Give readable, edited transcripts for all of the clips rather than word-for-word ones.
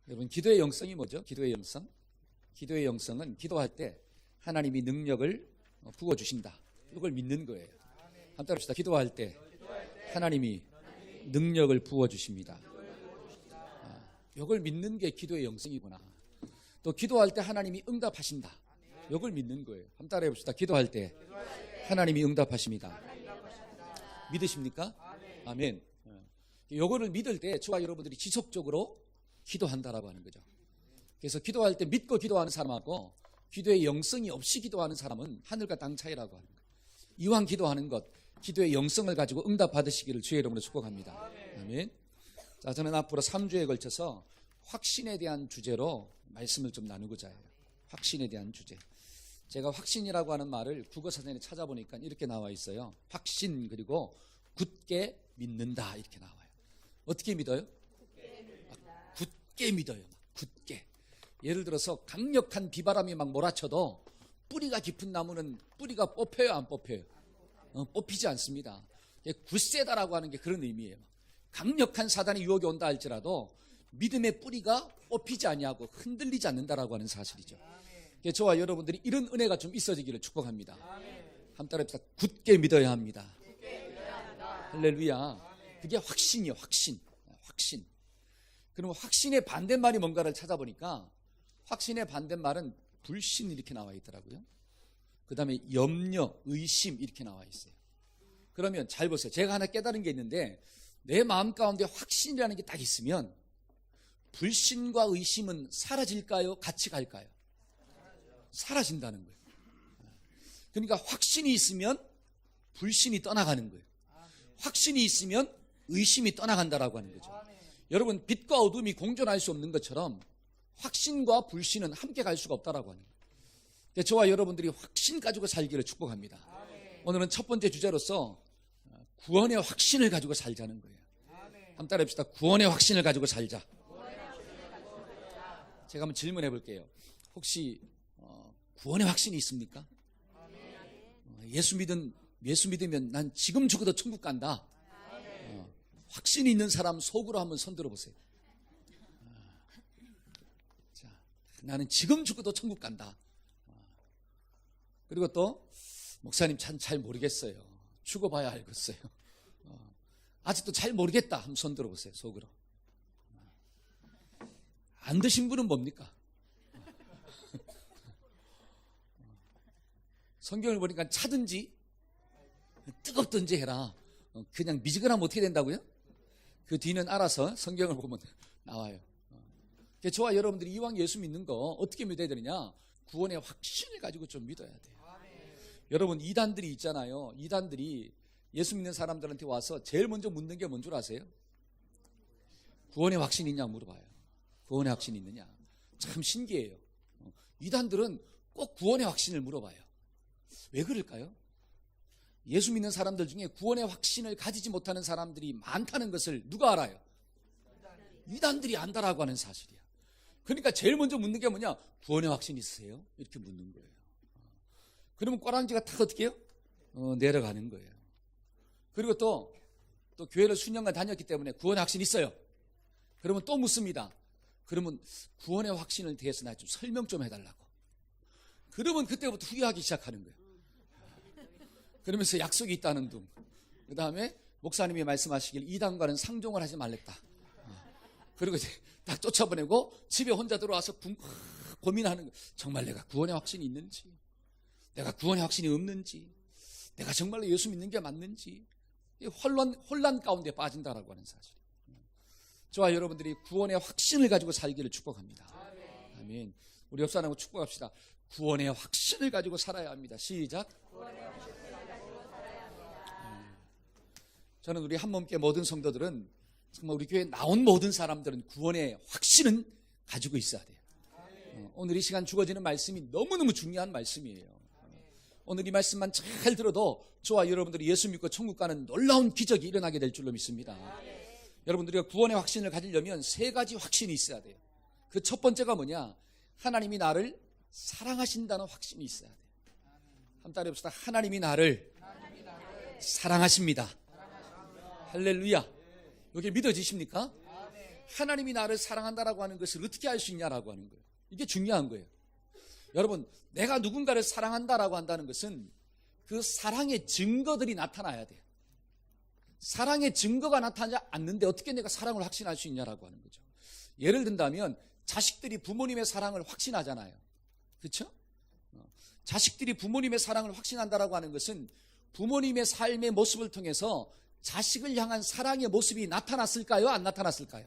여러분, 기도의 영성이 뭐죠? 기도의 영성? 기도의 영성은 기도할 때 하나님이 능력을 부어주신다, 이걸 믿는 거예요. 한번 따라합시다. 기도할 때 하나님이 능력을 부어주십니다. 이걸 믿는 게 기도의 영성이구나. 또 기도할 때 하나님이 응답하신다, 이걸 믿는 거예요. 한번 따라해 봅시다. 기도할 때 하나님이 응답하십니다. 믿으십니까? 아멘. 이거를 믿을 때 저와 여러분들이 지속적으로 기도한다라고 하는 거죠. 그래서 기도할 때 믿고 기도하는 사람하고 기도의 영성이 없이 기도하는 사람은 하늘과 땅 차이라고 하는 거예요. 이왕 기도하는 것, 기도의 영성을 가지고 응답 받으시기를 주의 이름으로 축복합니다. 아멘. 자, 저는 앞으로 3주에 걸쳐서 확신에 대한 주제로 말씀을 좀 나누고자 해요. 확신에 대한 주제. 제가 확신이라고 하는 말을 국어사전에 찾아보니까 이렇게 나와 있어요. 확신, 그리고 굳게 믿는다, 이렇게 나와요. 어떻게 믿어요? 굳게 믿어요. 굳게. 예를 들어서 강력한 비바람이 막 몰아쳐도 뿌리가 깊은 나무는 뿌리가 뽑혀요, 안 뽑혀요? 뽑히지 않습니다. 굳세다라고 하는 게 그런 의미예요. 강력한 사단의 유혹이 온다 할지라도 믿음의 뿌리가 뽑히지 아니하고 흔들리지 않는다라고 하는 사실이죠. 저와 여러분들이 이런 은혜가 좀 있어지기를 축복합니다. 한번 따라합시다. 굳게 믿어야 합니다. 할렐루야. 그게 확신이에요. 확신. 확신. 그러면 확신의 반대말이 뭔가를 찾아보니까 확신의 반대말은 불신, 이렇게 나와 있더라고요. 그 다음에 염려, 의심, 이렇게 나와 있어요. 그러면 잘 보세요. 제가 하나 깨달은 게 있는데, 내 마음 가운데 확신이라는 게 딱 있으면 불신과 의심은 사라질까요? 같이 갈까요? 사라진다는 거예요. 그러니까 확신이 있으면 불신이 떠나가는 거예요. 확신이 있으면 의심이 떠나간다라고 하는 거죠. 여러분, 빛과 어둠이 공존할 수 없는 것처럼 확신과 불신은 함께 갈 수가 없다라고 하는 거예요. 저와 여러분들이 확신 가지고 살기를 축복합니다. 오늘은 첫 번째 주제로서 구원의 확신을 가지고 살자는 거예요. 한번 따라합시다. 구원의 확신을 가지고 살자. 제가 한번 질문해 볼게요. 혹시 구원의 확신이 있습니까? 예수 믿으면 난 지금 죽어도 천국 간다. 확신이 있는 사람 속으로 한번 손 들어보세요. 자, 나는 지금 죽어도 천국 간다. 그리고 또 목사님 참 잘 모르겠어요. 죽어봐야 알겠어요. 아직도 잘 모르겠다. 한번 손 들어보세요. 속으로. 안 드신 분은 뭡니까? 성경을 보니까 차든지 뜨겁든지 해라. 그냥 미지근하면 어떻게 된다고요? 그 뒤는 알아서 성경을 보면 나와요. 저와 여러분들이 이왕 예수 믿는 거 어떻게 믿어야 되느냐? 구원의 확신을 가지고 좀 믿어야 돼요. 여러분, 이단들이 있잖아요. 이단들이 예수 믿는 사람들한테 와서 제일 먼저 묻는 게 뭔 줄 아세요? 구원의 확신이 있냐 물어봐요. 구원의 확신이 있느냐. 참 신기해요. 이단들은 꼭 구원의 확신을 물어봐요. 왜 그럴까요? 예수 믿는 사람들 중에 구원의 확신을 가지지 못하는 사람들이 많다는 것을 누가 알아요? 이단들이 안다라고 하는 사실이야. 그러니까 제일 먼저 묻는 게 뭐냐? 구원의 확신 있으세요? 이렇게 묻는 거예요. 그러면 꼬랑지가 탁 어떻게 해요? 내려가는 거예요. 그리고 또 교회를 수년간 다녔기 때문에 구원의 확신 있어요. 그러면 또 묻습니다. 그러면 구원의 확신을 대해서 나 좀 설명 좀 해달라고. 그러면 그때부터 후회하기 시작하는 거예요. 그러면서 약속이 있다는 둥. 그 다음에 목사님이 말씀하시길 이단과는 상종을 하지 말랬다. 그리고 이제 딱 쫓아보내고 집에 혼자 들어와서 고민하는 거예요. 정말 내가 구원의 확신이 있는지, 내가 구원의 확신이 없는지, 내가 정말로 예수 믿는 게 맞는지, 혼란 가운데 빠진다라고 하는 사실. 저와 여러분들이 구원의 확신을 가지고 살기를 축복합니다. 아멘. 우리 옆 사람하고 축복합시다. 구원의 확신을 가지고 살아야 합니다. 시작. 저는 우리 한몸께 모든 성도들은, 정말 우리 교회에 나온 모든 사람들은 구원의 확신은 가지고 있어야 돼요. 오늘 이 시간 주어지는 말씀이 너무너무 중요한 말씀이에요. 오늘 이 말씀만 잘 들어도 저와 여러분들이 예수 믿고 천국 가는 놀라운 기적이 일어나게 될 줄로 믿습니다. 여러분들이 구원의 확신을 가지려면 세 가지 확신이 있어야 돼요. 그 첫 번째가 뭐냐? 하나님이 나를 사랑하신다는 확신이 있어야 돼요. 한번 따라해 봅시다. 하나님이 나를 사랑하십니다. 할렐루야. 여기 믿어지십니까? 하나님이 나를 사랑한다라고 하는 것을 어떻게 알 수 있냐라고 하는 거예요. 이게 중요한 거예요. 여러분, 내가 누군가를 사랑한다라고 한다는 것은 그 사랑의 증거들이 나타나야 돼요. 사랑의 증거가 나타나지 않는데 어떻게 내가 사랑을 확신할 수 있냐라고 하는 거죠. 예를 든다면 자식들이 부모님의 사랑을 확신하잖아요. 그렇죠? 자식들이 부모님의 사랑을 확신한다라고 하는 것은 부모님의 삶의 모습을 통해서 자식을 향한 사랑의 모습이 나타났을까요? 안 나타났을까요?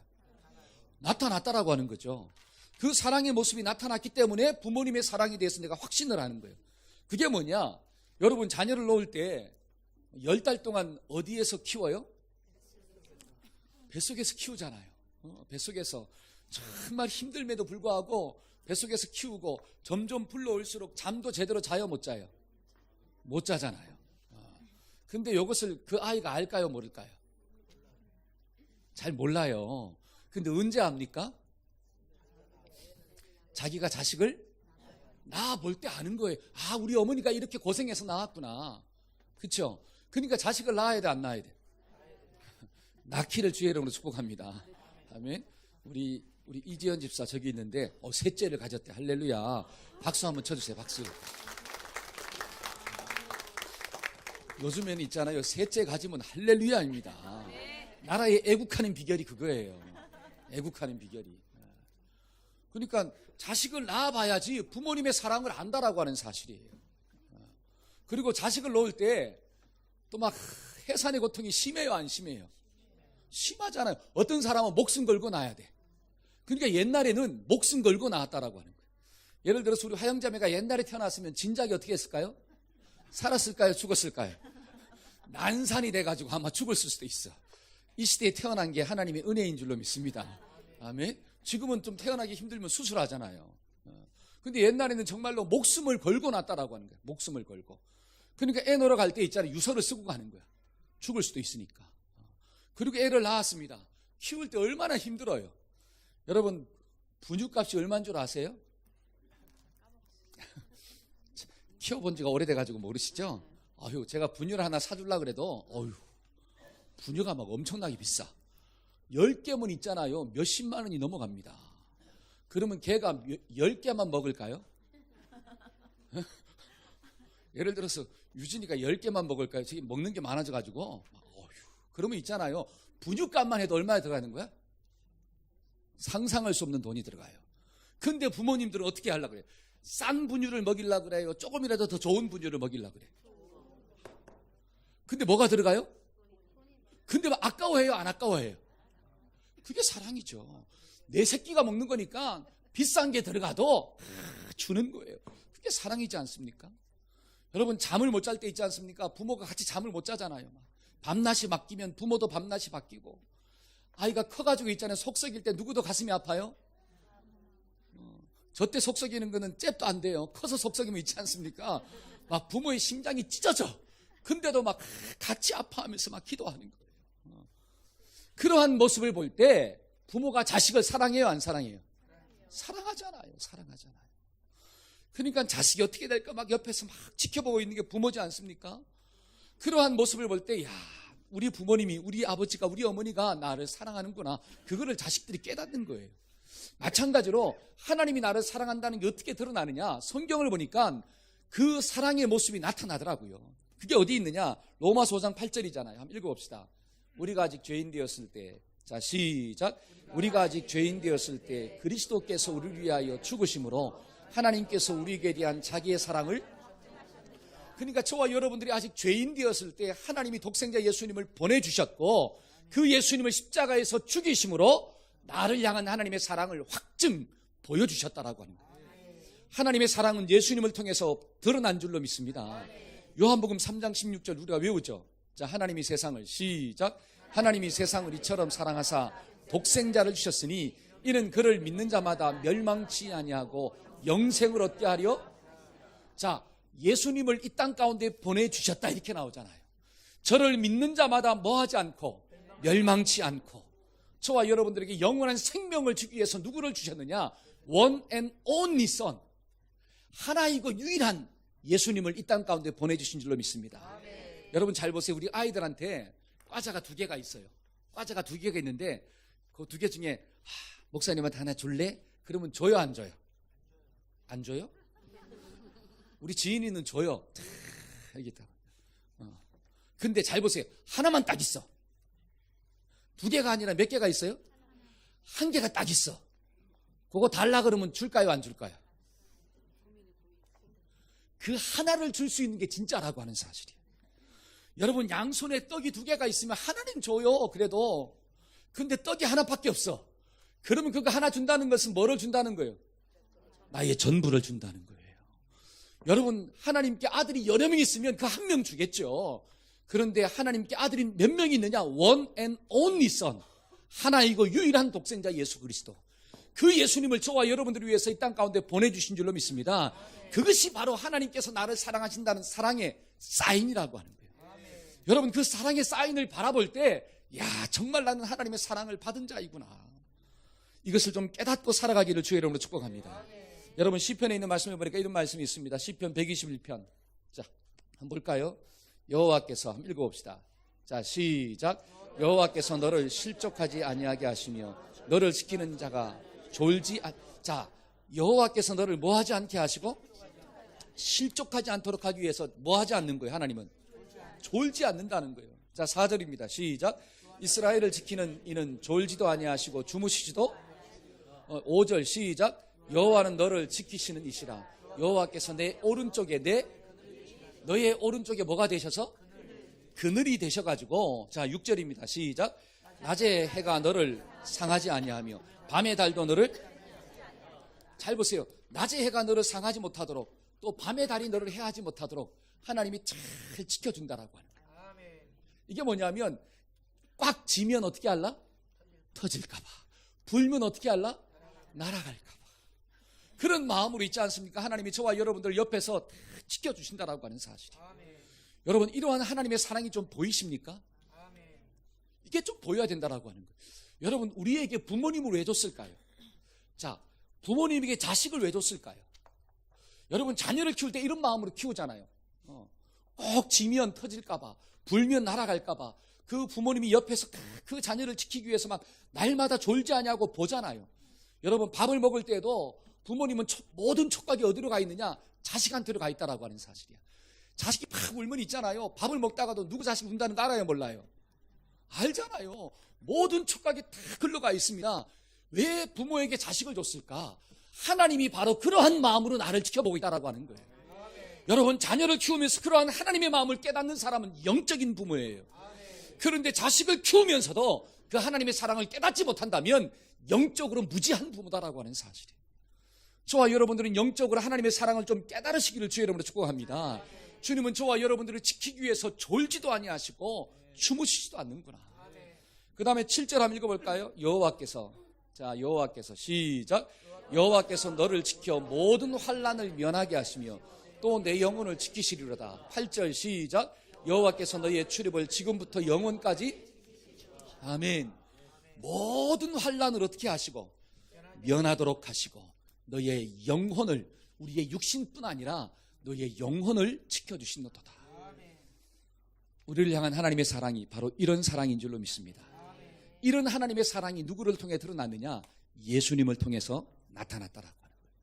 나타났다라고 하는 거죠. 그 사랑의 모습이 나타났기 때문에 부모님의 사랑에 대해서 내가 확신을 하는 거예요. 그게 뭐냐? 여러분, 자녀를 놓을 때 10달 동안 어디에서 키워요? 뱃속에서 키우잖아요. 뱃속에서 정말 힘듦에도 불구하고 뱃속에서 키우고 점점 불러올수록 잠도 제대로 자요, 못 자요? 못 자잖아요. 근데 이것을 그 아이가 알까요, 모를까요? 잘 몰라요. 근데 언제 압니까? 자기가 자식을 낳아볼 때 아는 거예요. 아, 우리 어머니가 이렇게 고생해서 낳았구나. 그렇죠? 그러니까 자식을 낳아야 돼, 안 낳아야 돼? 낳기를 주의 이름으로 축복합니다. 아멘. 우리 이지연 집사 저기 있는데 셋째를 가졌대. 할렐루야. 박수 한번 쳐주세요. 박수. 요즘에는 있잖아요, 셋째 가지면 할렐루야입니다. 나라에 애국하는 비결이 그거예요. 애국하는 비결이. 그러니까 자식을 낳아봐야지 부모님의 사랑을 안다라고 하는 사실이에요. 그리고 자식을 놓을 때 또 막 해산의 고통이 심해요, 안 심해요? 심하잖아요. 어떤 사람은 목숨 걸고 낳아야 돼. 그러니까 옛날에는 목숨 걸고 낳았다라고 하는 거예요. 예를 들어서 우리 화영자매가 옛날에 태어났으면 진작에 어떻게 했을까요? 살았을까요? 죽었을까요? 난산이 돼가지고 아마 죽었을 수도 있어. 이 시대에 태어난 게 하나님의 은혜인 줄로 믿습니다. 아멘. 지금은 좀 태어나기 힘들면 수술하잖아요. 근데 옛날에는 정말로 목숨을 걸고 낳았다라고 하는 거예요. 목숨을 걸고. 그러니까 애 놀러 갈 때 있잖아요, 유서를 쓰고 가는 거야. 죽을 수도 있으니까. 그리고 애를 낳았습니다. 키울 때 얼마나 힘들어요. 여러분, 분유값이 얼마인 줄 아세요? 키워본 지가 오래돼가지고 모르시죠? 아유, 제가 분유를 하나 사주려고 그래도 분유가 막 엄청나게 비싸. 10개면 있잖아요, 몇십만 원이 넘어갑니다. 그러면 걔가 10개만 먹을까요? 예를 들어서 유진이가 10개만 먹을까요? 지금 먹는 게 많아져가지고 그러면 있잖아요, 분유값만 해도 얼마나 들어가는 거야? 상상할 수 없는 돈이 들어가요. 근데 부모님들은 어떻게 하려고 그래요? 싼 분유를 먹이려고 그래요? 조금이라도 더 좋은 분유를 먹이려고 그래요? 근데 뭐가 들어가요? 근데 아까워해요, 안 아까워해요? 그게 사랑이죠. 내 새끼가 먹는 거니까 비싼 게 들어가도 주는 거예요. 그게 사랑이지 않습니까? 여러분, 잠을 못 잘 때 있지 않습니까? 부모가 같이 잠을 못 자잖아요. 밤낮이 바뀌면 부모도 밤낮이 바뀌고, 아이가 커가지고 있잖아요, 속 썩일 때 누구도 가슴이 아파요? 저 때 속 썩이는 거는 잽도 안 돼요. 커서 속 썩이면 있지 않습니까? 막 부모의 심장이 찢어져. 근데도 막 같이 아파하면서 막 기도하는 거예요. 그러한 모습을 볼 때 부모가 자식을 사랑해요, 안 사랑해요? 사랑하잖아요. 사랑하잖아요. 그러니까 자식이 어떻게 될까 막 옆에서 막 지켜보고 있는 게 부모지 않습니까? 그러한 모습을 볼 때, 야, 우리 부모님이, 우리 아버지가, 우리 어머니가 나를 사랑하는구나. 그거를 자식들이 깨닫는 거예요. 마찬가지로 하나님이 나를 사랑한다는 게 어떻게 드러나느냐? 성경을 보니까 그 사랑의 모습이 나타나더라고요. 그게 어디 있느냐? 로마서 5장 8절이잖아요. 한번 읽어봅시다. 우리가 아직 죄인 되었을 때, 자, 시작. 우리가 아직 죄인 되었을 때 그리스도께서 우리를 위하여 죽으심으로 하나님께서 우리에게 대한 자기의 사랑을, 그러니까 저와 여러분들이 아직 죄인 되었을 때 하나님이 독생자 예수님을 보내주셨고, 그 예수님을 십자가에서 죽이심으로 나를 향한 하나님의 사랑을 확증 보여주셨다라고 하는 거예요. 하나님의 사랑은 예수님을 통해서 드러난 줄로 믿습니다. 요한복음 3장 16절 우리가 외우죠. 자, 하나님이 세상을, 시작. 하나님이 세상을 이처럼 사랑하사 독생자를 주셨으니 이는 그를 믿는 자마다 멸망치 아니하고 영생을 얻게 하려. 자, 예수님을 이 땅 가운데 보내주셨다 이렇게 나오잖아요. 저를 믿는 자마다 뭐하지 않고 멸망치 않고, 저와 여러분들에게 영원한 생명을 주기 위해서 누구를 주셨느냐? One and only Son, 하나이고 유일한 예수님을 이 땅 가운데 보내주신 줄로 믿습니다. 여러분 잘 보세요. 우리 아이들한테 과자가 2개가 있어요. 과자가 2개가 있는데 그 두 개 중에 목사님한테 하나 줄래? 그러면 줘요, 안 줘요? 안 줘요? 우리 지인이는 줘요. 이게 다. 근데 잘 보세요. 하나만 딱 있어. 두 개가 아니라 몇 개가 있어요? 한 개가 딱 있어. 그거 달라 그러면 줄까요, 안 줄까요? 그 하나를 줄 수 있는 게 진짜라고 하는 사실이에요. 여러분, 양손에 떡이 두 개가 있으면 하나는 줘요, 그래도. 근데 떡이 하나밖에 없어. 그러면 그거 하나 준다는 것은 뭐를 준다는 거예요? 나의 전부를 준다는 거예요. 여러분, 하나님께 아들이 여러 명 있으면 그 한 명 주겠죠. 그런데 하나님께 아들이 몇 명이 있느냐? One and only son. 하나이고 유일한 독생자 예수 그리스도. 그 예수님을 저와 여러분들을 위해서 이 땅 가운데 보내주신 줄로 믿습니다. 그것이 바로 하나님께서 나를 사랑하신다는 사랑의 사인이라고 하는 거예요. 여러분, 그 사랑의 사인을 바라볼 때, 야, 정말 나는 하나님의 사랑을 받은 자이구나. 이것을 좀 깨닫고 살아가기를 주의 이름으로 축복합니다. 여러분, 시편에 있는 말씀을 보니까 이런 말씀이 있습니다. 시편 121편. 자, 한번 볼까요? 여호와께서 한번 읽어봅시다. 자, 시작. 여호와께서 너를 실족하지 아니하게 하시며 너를 지키는 자가 졸지 자, 여호와께서 너를 뭐 하지 않게 하시고 실족하지 않도록 하기 위해서 뭐 하지 않는 거예요? 하나님은 졸지 않는다는 거예요. 자, 4절입니다. 시작. 이스라엘을 지키는 이는 졸지도 아니하시고 주무시지도 5절 시작. 여호와는 너를 지키시는 이시라. 여호와께서 내 오른쪽에 너의 오른쪽에 뭐가 되셔서? 그늘이 되셔가지고. 자, 6절입니다. 시작. 낮에 해가 너를 상하지 아니하며 밤의 달도 너를, 잘 보세요. 낮에 해가 너를 상하지 못하도록 또 밤의 달이 너를 해하지 못하도록 하나님이 잘 지켜준다라고 하는 거예요. 이게 뭐냐면 꽉 지면 어떻게 할라? 터질까봐. 불면 어떻게 할라? 날아갈까봐. 그런 마음으로 있지 않습니까? 하나님이 저와 여러분들 옆에서 지켜주신다라고 하는 사실이에요. 여러분, 이러한 하나님의 사랑이 좀 보이십니까? 이게 좀 보여야 된다라고 하는 거예요. 여러분, 우리에게 부모님을 왜 줬을까요? 자, 부모님에게 자식을 왜 줬을까요? 여러분, 자녀를 키울 때 이런 마음으로 키우잖아요. 꼭 지면 터질까봐, 불면 날아갈까봐 그 부모님이 옆에서 그 자녀를 지키기 위해서 막 날마다 졸지 않냐고 보잖아요. 여러분, 밥을 먹을 때도 부모님은 모든 촉각이 어디로 가 있느냐? 자식한테로 가 있다라고 하는 사실이야. 자식이 막 울면 있잖아요. 밥을 먹다가도 누구 자식 운다는 거 알아요, 몰라요? 알잖아요. 모든 촉각이 다 흘러가 있습니다. 왜 부모에게 자식을 줬을까? 하나님이 바로 그러한 마음으로 나를 지켜보고 있다라고 하는 거예요. 여러분, 자녀를 키우면서 그러한 하나님의 마음을 깨닫는 사람은 영적인 부모예요. 그런데 자식을 키우면서도 그 하나님의 사랑을 깨닫지 못한다면 영적으로 무지한 부모다라고 하는 사실이에요. 저와 여러분들은 영적으로 하나님의 사랑을 좀 깨달으시기를 주의 이름으로 축복합니다. 주님은 저와 여러분들을 지키기 위해서 졸지도 아니하시고 주무시지도 않는구나. 그 다음에 7절 한번 읽어볼까요? 여호와께서, 자, 여호와께서 시작. 여호와께서 너를 지켜 모든 환난을 면하게 하시며 또 내 영혼을 지키시리로다. 8절 시작. 여호와께서 너희의 출입을 지금부터 영원까지, 아멘. 모든 환난을 어떻게 하시고 면하도록 하시고 너희의 영혼을, 우리의 육신뿐 아니라 너희의 영혼을 지켜주시노도다. 우리를 향한 하나님의 사랑이 바로 이런 사랑인 줄로 믿습니다. 이런 하나님의 사랑이 누구를 통해 드러났느냐? 예수님을 통해서 나타났다라고 하는 거예요.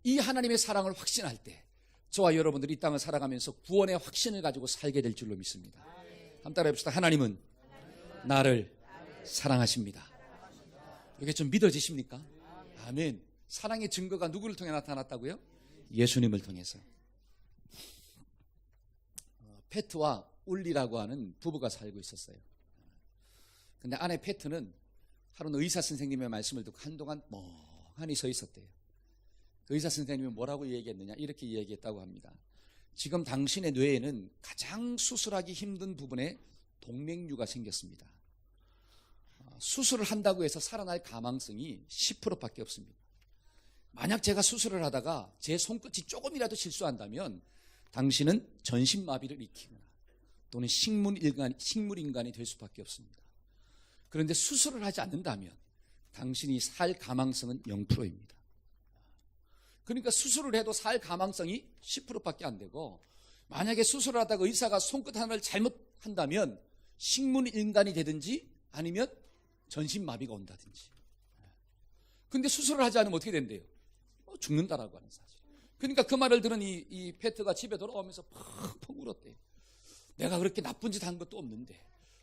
이 하나님의 사랑을 확신할 때 저와 여러분들이 이 땅을 살아가면서 구원의 확신을 가지고 살게 될 줄로 믿습니다. 한번 따라해 봅시다. 하나님은 나를 사랑하십니다. 이게 좀 믿어지십니까? 아멘. 사랑의 증거가 누구를 통해 나타났다고요? 예수님을 통해서. 페트와 울리라고 하는 부부가 살고 있었어요. 근데 아내 페트는 하루는 의사 선생님의 말씀을 듣고 한동안 멍하니 서 있었대요. 그 의사 선생님이 뭐라고 얘기했느냐? 이렇게 얘기했다고 합니다. 지금 당신의 뇌에는 가장 수술하기 힘든 부분에 동맥류가 생겼습니다. 수술을 한다고 해서 살아날 가망성이 10%밖에 없습니다. 만약 제가 수술을 하다가 제 손끝이 조금이라도 실수한다면 당신은 전신마비를 일으키거나 또는 식물인간이 될 수밖에 없습니다. 그런데 수술을 하지 않는다면 당신이 살 가망성은 0%입니다. 그러니까 수술을 해도 살 가망성이 10%밖에 안 되고, 만약에 수술을 하다가 의사가 손끝 하나를 잘못한다면 식물인간이 되든지 아니면 전신마비가 온다든지. 근데 수술을 하지 않으면 어떻게 된대요? 죽는다라고 하는 사실. 그러니까 그 말을 들은 이 페트가 집에 돌아오면서 펑펑 울었대요. 내가 그렇게 나쁜 짓 한 것도 없는데,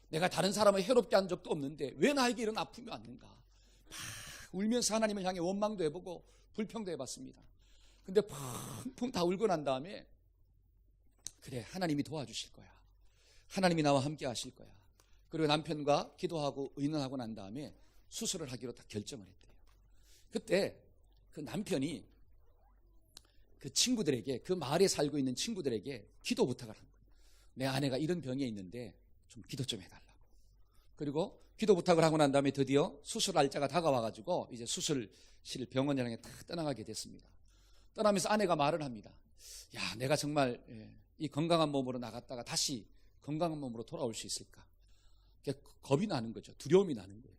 내가 다른 사람을 해롭게 한 적도 없는데 왜 나에게 이런 아픔이 왔는가. 막 울면서 하나님을 향해 원망도 해보고 불평도 해봤습니다. 근데 펑펑 다 울고 난 다음에, 그래, 하나님이 도와주실 거야, 하나님이 나와 함께 하실 거야. 그리고 남편과 기도하고 의논하고 난 다음에 수술을 하기로 딱 결정을 했대요. 그때 그 남편이 그 친구들에게, 그 마을에 살고 있는 친구들에게 기도 부탁을 한 거예요. 내 아내가 이런 병에 있는데 좀 기도 좀 해달라고. 그리고 기도 부탁을 하고 난 다음에 드디어 수술 날짜가 다가와가지고 이제 수술실 병원을 향해 딱 떠나가게 됐습니다. 떠나면서 아내가 말을 합니다. 야, 내가 정말 이 건강한 몸으로 나갔다가 다시 건강한 몸으로 돌아올 수 있을까? 겁이 나는 거죠. 두려움이 나는 거예요.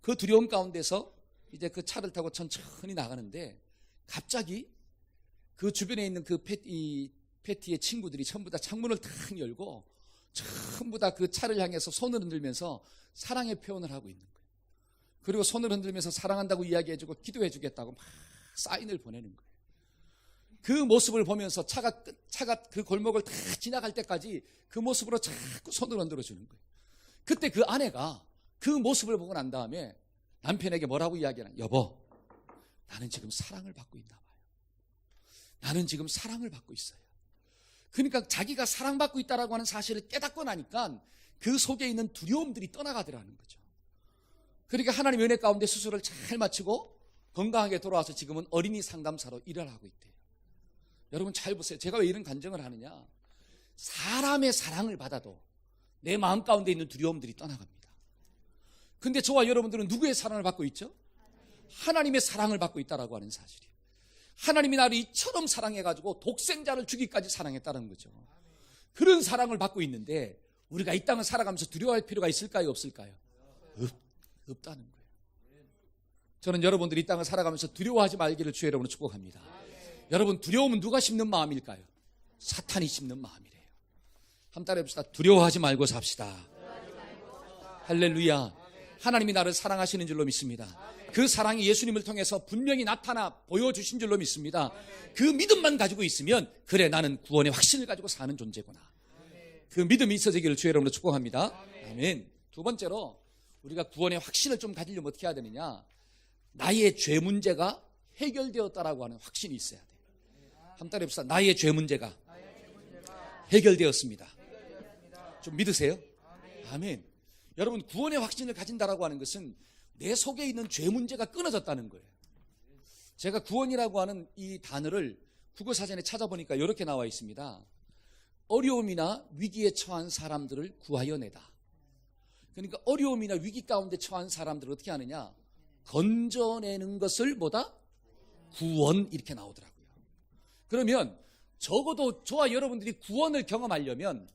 그 두려움 가운데서 이제 그 차를 타고 천천히 나가는데, 갑자기 그 주변에 있는 그 패티의 친구들이 전부 다 창문을 탁 열고 전부 다 그 차를 향해서 손을 흔들면서 사랑의 표현을 하고 있는 거예요. 그리고 손을 흔들면서 사랑한다고 이야기해주고 기도해 주겠다고 막 사인을 보내는 거예요. 그 모습을 보면서 차가 그 골목을 다 지나갈 때까지 그 모습으로 자꾸 손을 흔들어 주는 거예요. 그때 그 아내가 그 모습을 보고 난 다음에 남편에게 뭐라고 이야기하나? 여보, 나는 지금 사랑을 받고 있나 봐요. 나는 지금 사랑을 받고 있어요. 그러니까 자기가 사랑받고 있다라고 하는 사실을 깨닫고 나니까 그 속에 있는 두려움들이 떠나가더라는 거죠. 그러니까 하나님의 은혜 가운데 수술을 잘 마치고 건강하게 돌아와서 지금은 어린이 상담사로 일을 하고 있대요. 여러분 잘 보세요. 제가 왜 이런 간증을 하느냐? 사람의 사랑을 받아도 내 마음 가운데 있는 두려움들이 떠나갑니다. 근데 저와 여러분들은 누구의 사랑을 받고 있죠? 하나님의 사랑을 받고 있다라고 하는 사실이에요. 하나님이 나를 이처럼 사랑해가지고 독생자를 주기까지 사랑했다는 거죠. 그런 사랑을 받고 있는데 우리가 이 땅을 살아가면서 두려워할 필요가 있을까요, 없을까요? 없다는 거예요. 저는 여러분들이 이 땅을 살아가면서 두려워하지 말기를 주의 이름으로 축복합니다. 여러분, 두려움은 누가 심는 마음일까요? 사탄이 심는 마음이래요. 한번 따라해 봅시다. 두려워하지 말고 삽시다. 할렐루야. 하나님이 나를 사랑하시는 줄로 믿습니다. 그 사랑이 예수님을 통해서 분명히 나타나 보여주신 줄로 믿습니다. 그 믿음만 가지고 있으면, 그래, 나는 구원의 확신을 가지고 사는 존재구나. 그 믿음이 있어지기를 주의 이름으로 축복합니다. 아멘. 두 번째로, 우리가 구원의 확신을 좀 가지려면 어떻게 해야 되느냐? 나의 죄 문제가 해결되었다라고 하는 확신이 있어야 돼요. 한번 따라해 봅시다. 나의 죄 문제가 해결되었습니다. 좀 믿으세요? 아멘. 여러분, 구원의 확신을 가진다라고 하는 것은 내 속에 있는 죄 문제가 끊어졌다는 거예요. 제가 구원이라고 하는 이 단어를 국어사전에 찾아보니까 이렇게 나와 있습니다. 어려움이나 위기에 처한 사람들을 구하여 내다. 그러니까 어려움이나 위기 가운데 처한 사람들을 어떻게 하느냐? 건져내는 것을 뭐다? 구원, 이렇게 나오더라고요. 그러면 적어도 저와 여러분들이 구원을 경험하려면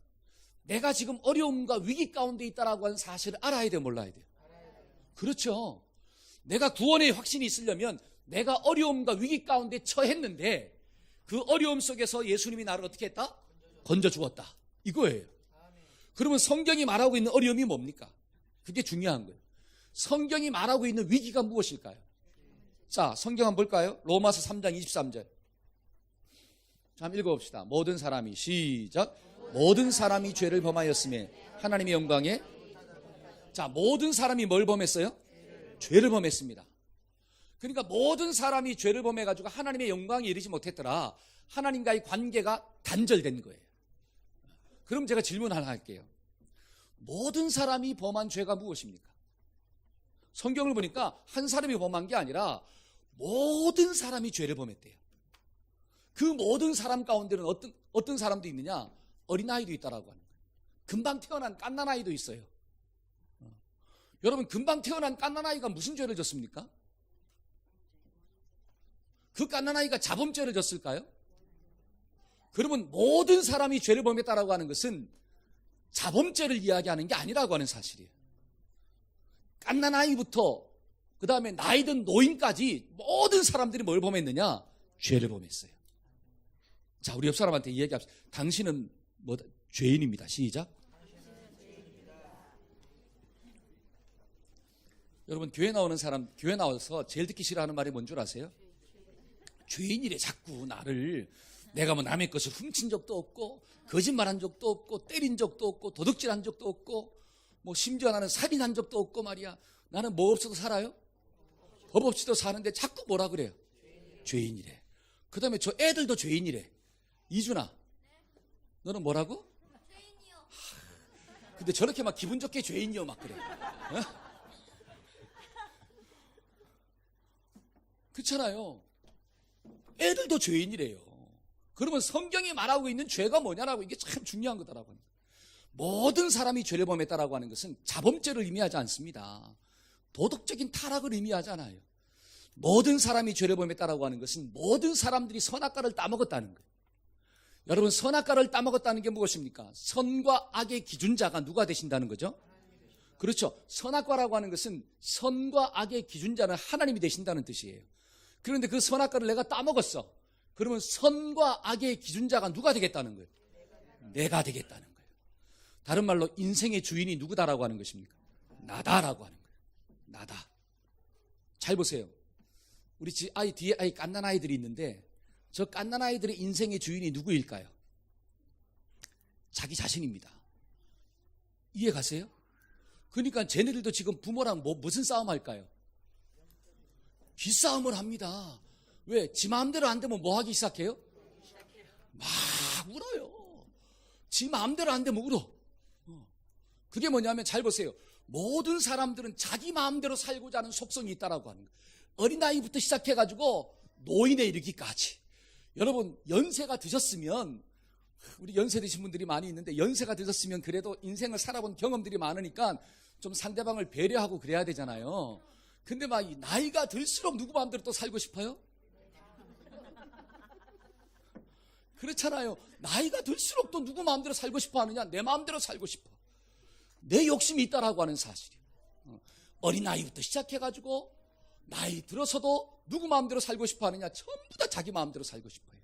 내가 지금 어려움과 위기 가운데 있다라고 하는 사실을 알아야 돼요, 몰라야 돼요? 그렇죠. 내가 구원의 확신이 있으려면 내가 어려움과 위기 가운데 처했는데 그 어려움 속에서 예수님이 나를 어떻게 했다? 건져 주었다. 이거예요. 그러면 성경이 말하고 있는 어려움이 뭡니까? 그게 중요한 거예요. 성경이 말하고 있는 위기가 무엇일까요? 자, 성경 한번 볼까요? 로마서 3장 23절. 자, 한번 읽어봅시다. 모든 사람이, 시작. 모든 사람이 죄를 범하였음에 하나님의 영광에. 자, 모든 사람이 뭘 범했어요? 죄를 범했습니다. 그러니까 모든 사람이 죄를 범해가지고 하나님의 영광에 이르지 못했더라. 하나님과의 관계가 단절된 거예요. 그럼 제가 질문 하나 할게요. 모든 사람이 범한 죄가 무엇입니까? 성경을 보니까 한 사람이 범한 게 아니라 모든 사람이 죄를 범했대요. 그 모든 사람 가운데는 어떤 사람도 있느냐? 어린아이도 있다라고 하는 거예요. 금방 태어난 갓난아이도 있어요. 여러분, 금방 태어난 갓난아이가 무슨 죄를 졌습니까? 그 갓난아이가 자범죄를 졌을까요? 그러면 모든 사람이 죄를 범했다라고 하는 것은 자범죄를 이야기하는 게 아니라고 하는 사실이에요. 갓난아이부터 그 다음에 나이든 노인까지 모든 사람들이 뭘 범했느냐? 죄를 범했어요. 자, 우리 옆 사람한테 이야기합시다. 당신은 뭐다? 죄인입니다. 시작. 여러분 교회 나오는 사람, 교회 나와서 제일 듣기 싫어하는 말이 뭔 줄 아세요? 죄인이래. 자꾸 나를, 내가 뭐 남의 것을 훔친 적도 없고 거짓말한 적도 없고 때린 적도 없고 도둑질한 적도 없고 뭐 심지어 나는 살인한 적도 없고 말이야. 나는 뭐 없어도 살아요? 법 없이도 사는데 자꾸 뭐라 그래요? 죄인이래. 그 다음에 저 애들도 죄인이래. 이준아, 너는 뭐라고? 죄인이요. 근데 저렇게 막 기분 좋게 죄인이요 막 그래. 어? 그렇잖아요. 애들도 죄인이래요. 그러면 성경이 말하고 있는 죄가 뭐냐라고, 이게 참 중요한 거다라고. 모든 사람이 죄를 범했다라고 하는 것은 자범죄를 의미하지 않습니다. 도덕적인 타락을 의미하잖아요. 모든 사람이 죄를 범했다라고 하는 것은 모든 사람들이 선악과를 따먹었다는 거예요. 여러분, 선악과를 따먹었다는 게 무엇입니까? 선과 악의 기준자가 누가 되신다는 거죠? 그렇죠. 선악과라고 하는 것은 선과 악의 기준자는 하나님이 되신다는 뜻이에요. 그런데 그 선악과를 내가 따먹었어. 그러면 선과 악의 기준자가 누가 되겠다는 거예요? 내가 되겠다는 거예요. 다른 말로 인생의 주인이 누구다라고 하는 것입니까? 나다라고 하는 거예요. 나다. 잘 보세요. 우리 집 아이 뒤에 갓난 아이들이 있는데 저 갓난 아이들의 인생의 주인이 누구일까요? 자기 자신입니다. 이해 가세요? 그러니까 쟤네들도 지금 부모랑 무슨 싸움 할까요? 기싸움을 합니다. 왜? 지 마음대로 안 되면 뭐 하기 시작해요? 막 울어요. 지 마음대로 안 되면 울어. 그게 뭐냐면 잘 보세요. 모든 사람들은 자기 마음대로 살고자 하는 속성이 있다라고 하는 거예요. 어린아이부터 시작해가지고 노인에 이르기까지. 여러분, 연세가 드셨으면, 우리 연세 드신 분들이 많이 있는데 연세가 드셨으면 그래도 인생을 살아본 경험들이 많으니까 좀 상대방을 배려하고 그래야 되잖아요. 근데 막 나이가 들수록 누구 마음대로 또 살고 싶어요? 그렇잖아요. 나이가 들수록 또 누구 마음대로 살고 싶어 하느냐? 내 마음대로 살고 싶어. 내 욕심이 있다라고 하는 사실이에요. 어린아이부터 시작해가지고 나이 들어서도 누구 마음대로 살고 싶어 하느냐? 전부 다 자기 마음대로 살고 싶어요.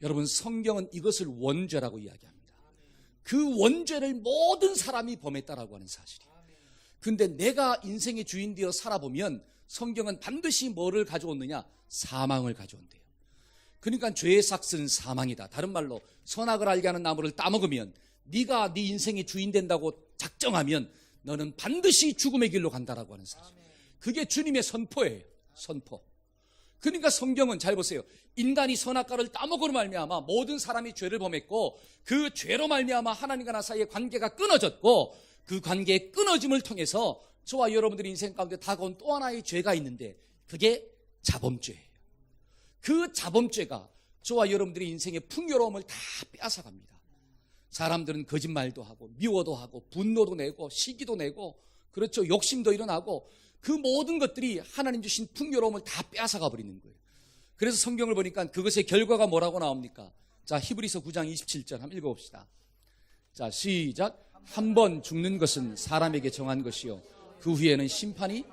여러분, 성경은 이것을 원죄라고 이야기합니다. 그 원죄를 모든 사람이 범했다라고 하는 사실이에요. 근데 내가 인생의 주인 되어 살아보면 성경은 반드시 뭐를 가져오느냐? 사망을 가져온대요. 그러니까 죄의 삭은 사망이다. 다른 말로 선악을 알게 하는 나무를 따먹으면, 네가 네 인생의 주인 된다고 작정하면 너는 반드시 죽음의 길로 간다라고 하는 사실. 그게 주님의 선포예요. 선포. 그러니까 성경은 잘 보세요. 인간이 선악과를 따먹으로 말미암아 모든 사람이 죄를 범했고 그 죄로 말미암아 하나님과 나 사이의 관계가 끊어졌고 그 관계의 끊어짐을 통해서 저와 여러분들의 인생 가운데 다가온 또 하나의 죄가 있는데 그게 자범죄예요. 그 자범죄가 저와 여러분들의 인생의 풍요로움을 다 빼앗아갑니다. 사람들은 거짓말도 하고 미워도 하고 분노도 내고 시기도 내고, 그렇죠, 욕심도 일어나고, 그 모든 것들이 하나님 주신 풍요로움을 다 빼앗아가 버리는 거예요. 그래서 성경을 보니까 그것의 결과가 뭐라고 나옵니까? 자, 히브리서 9장 27절 한번 읽어봅시다. 자, 시작. 한 번 죽는 것은 사람에게 정한 것이요 그 후에는 심판이.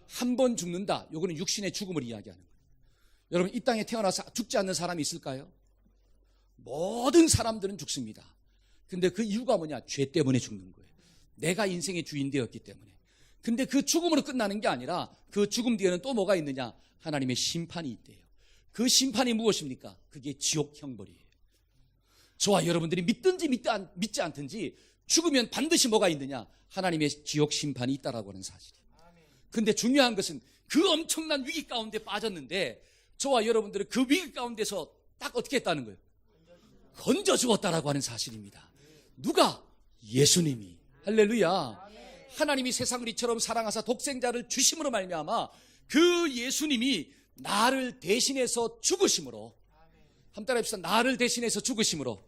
한 번 죽는다. 요거는 육신의 죽음을 이야기하는 거예요. 여러분, 이 땅에 태어나서 죽지 않는 사람이 있을까요? 모든 사람들은 죽습니다. 근데 그 이유가 뭐냐? 죄 때문에 죽는 거예요. 내가 인생의 주인 되었기 때문에. 근데 그 죽음으로 끝나는 게 아니라 그 죽음 뒤에는 또 뭐가 있느냐? 하나님의 심판이 있대요. 그 심판이 무엇입니까? 그게 지옥 형벌이에요. 저와 여러분들이 믿든지 믿지 않든지 죽으면 반드시 뭐가 있느냐? 하나님의 지옥 심판이 있다라고 하는 사실이에요. 근데 중요한 것은 그 엄청난 위기 가운데 빠졌는데 저와 여러분들은 그 위기 가운데서 딱 어떻게 했다는 거예요? 건져 주었다라고 하는 사실입니다. 누가? 예수님이. 할렐루야. 하나님이 세상을 이처럼 사랑하사 독생자를 주심으로 말미암아 그 예수님이 나를 대신해서 죽으심으로, 한번 따라합시다. 나를 대신해서 죽으심으로,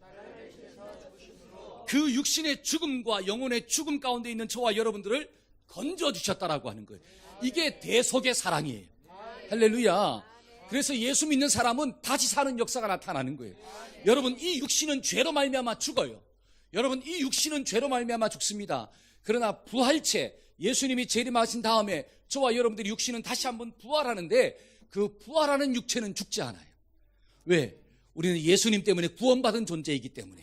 그 육신의 죽음과 영혼의 죽음 가운데 있는 저와 여러분들을 건져주셨다라고 하는 거예요. 이게 대속의 사랑이에요. 할렐루야. 그래서 예수 믿는 사람은 다시 사는 역사가 나타나는 거예요. 여러분, 이 육신은 죄로 말미암아 죽어요. 여러분, 이 육신은 죄로 말미암아 죽습니다. 그러나 부활체, 예수님이 재림하신 다음에 저와 여러분들이 육신은 다시 한번 부활하는데 그 부활하는 육체는 죽지 않아요. 왜? 우리는 예수님 때문에 구원받은 존재이기 때문에.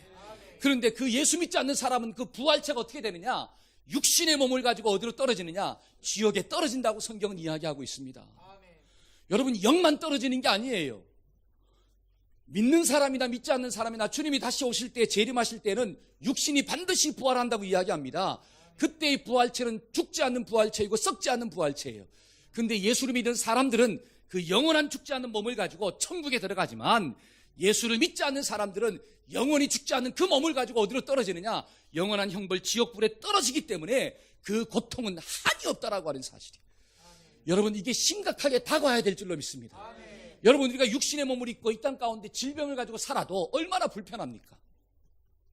그런데 그 예수 믿지 않는 사람은 그 부활체가 어떻게 되느냐? 육신의 몸을 가지고 어디로 떨어지느냐? 지옥에 떨어진다고 성경은 이야기하고 있습니다. 여러분, 영만 떨어지는 게 아니에요. 믿는 사람이나 믿지 않는 사람이나 주님이 다시 오실 때, 재림하실 때는 육신이 반드시 부활한다고 이야기합니다. 그때의 부활체는 죽지 않는 부활체이고 썩지 않는 부활체예요. 근데 예수를 믿는 사람들은 그 영원한 죽지 않는 몸을 가지고 천국에 들어가지만, 예수를 믿지 않는 사람들은 영원히 죽지 않는 그 몸을 가지고 어디로 떨어지느냐? 영원한 형벌 지옥불에 떨어지기 때문에 그 고통은 한이 없다라고 하는 사실이에요. 여러분, 이게 심각하게 다가와야 될 줄로 믿습니다. 여러분, 우리가 육신의 몸을 입고 이 땅 가운데 질병을 가지고 살아도 얼마나 불편합니까?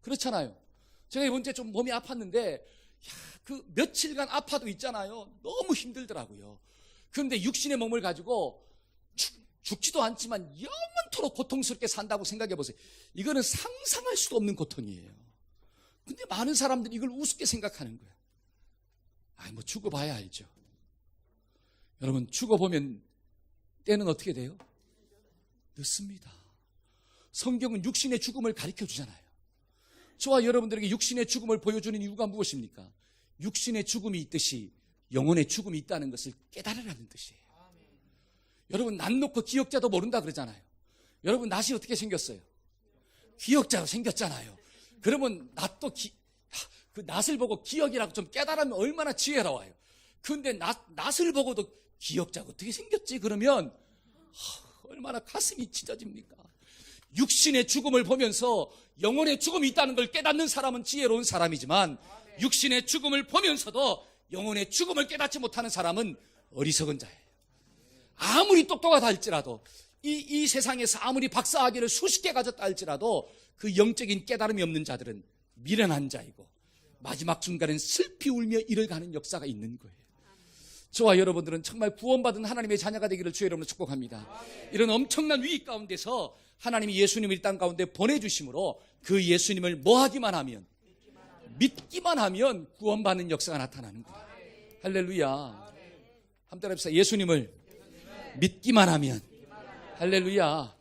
그렇잖아요. 제가 이번 주에 좀 몸이 아팠는데 그 며칠간 아파도 있잖아요. 너무 힘들더라고요. 그런데 육신의 몸을 가지고 죽지도 않지만 영원토록 고통스럽게 산다고 생각해 보세요. 이거는 상상할 수도 없는 고통이에요. 근데 많은 사람들이 이걸 우습게 생각하는 거예요. 뭐 죽어봐야 알죠. 여러분, 죽어보면 때는 어떻게 돼요? 늦습니다. 성경은 육신의 죽음을 가르쳐 주잖아요. 저와 여러분들에게 육신의 죽음을 보여주는 이유가 무엇입니까? 육신의 죽음이 있듯이 영혼의 죽음이 있다는 것을 깨달으라는 뜻이에요. 여러분, 낯 놓고 기억자도 모른다 그러잖아요. 여러분, 낯이 어떻게 생겼어요? 기억자로 생겼잖아요. 그러면 낯도 그 낯을 보고 기억이라고 좀 깨달으면 얼마나 지혜로워요. 그런데 낯을 보고도 기억자가 어떻게 생겼지? 그러면 얼마나 가슴이 찢어집니까? 육신의 죽음을 보면서 영혼의 죽음이 있다는 걸 깨닫는 사람은 지혜로운 사람이지만, 육신의 죽음을 보면서도 영혼의 죽음을 깨닫지 못하는 사람은 어리석은 자예요. 아무리 똑똑하다 할지라도, 이 세상에서 아무리 박사학위를 수십 개 가졌다 할지라도 그 영적인 깨달음이 없는 자들은 미련한 자이고 마지막 순간엔 슬피 울며 이를 가는 역사가 있는 거예요. 저와 여러분들은 정말 구원받은 하나님의 자녀가 되기를 주의 이름으로 축복합니다. 이런 엄청난 위기 가운데서 하나님이 예수님을 이 땅 가운데 보내주심으로 그 예수님을 뭐 하기만 하면, 믿기만 하면 구원받는 역사가 나타나는 거예요. 할렐루야. 한번 따라해보세요. 예수님을 믿기만 하면. 할렐루야.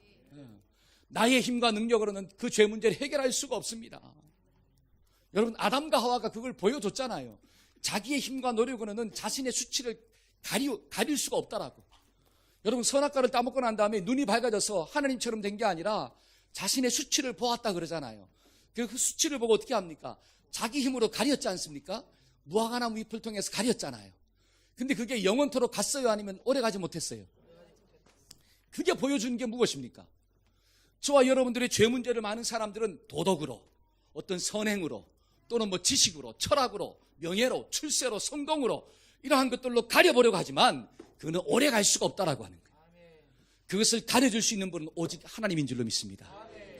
나의 힘과 능력으로는 그 죄 문제를 해결할 수가 없습니다. 여러분, 아담과 하와가 그걸 보여줬잖아요. 자기의 힘과 노력으로는 자신의 수치를 가릴 수가 없다라고. 여러분, 선악과를 따먹고 난 다음에 눈이 밝아져서 하나님처럼 된 게 아니라 자신의 수치를 보았다 그러잖아요. 그 수치를 보고 어떻게 합니까? 자기 힘으로 가렸지 않습니까? 무화과나무 잎을 통해서 가렸잖아요. 근데 그게 영원토록 갔어요? 아니면 오래가지 못했어요? 그게 보여주는 게 무엇입니까? 저와 여러분들의 죄 문제를 많은 사람들은 도덕으로, 어떤 선행으로, 또는 지식으로, 철학으로, 명예로, 출세로, 성공으로 이러한 것들로 가려보려고 하지만 그거는 오래 갈 수가 없다라고 하는 거예요. 그것을 가려줄 수 있는 분은 오직 하나님인 줄로 믿습니다.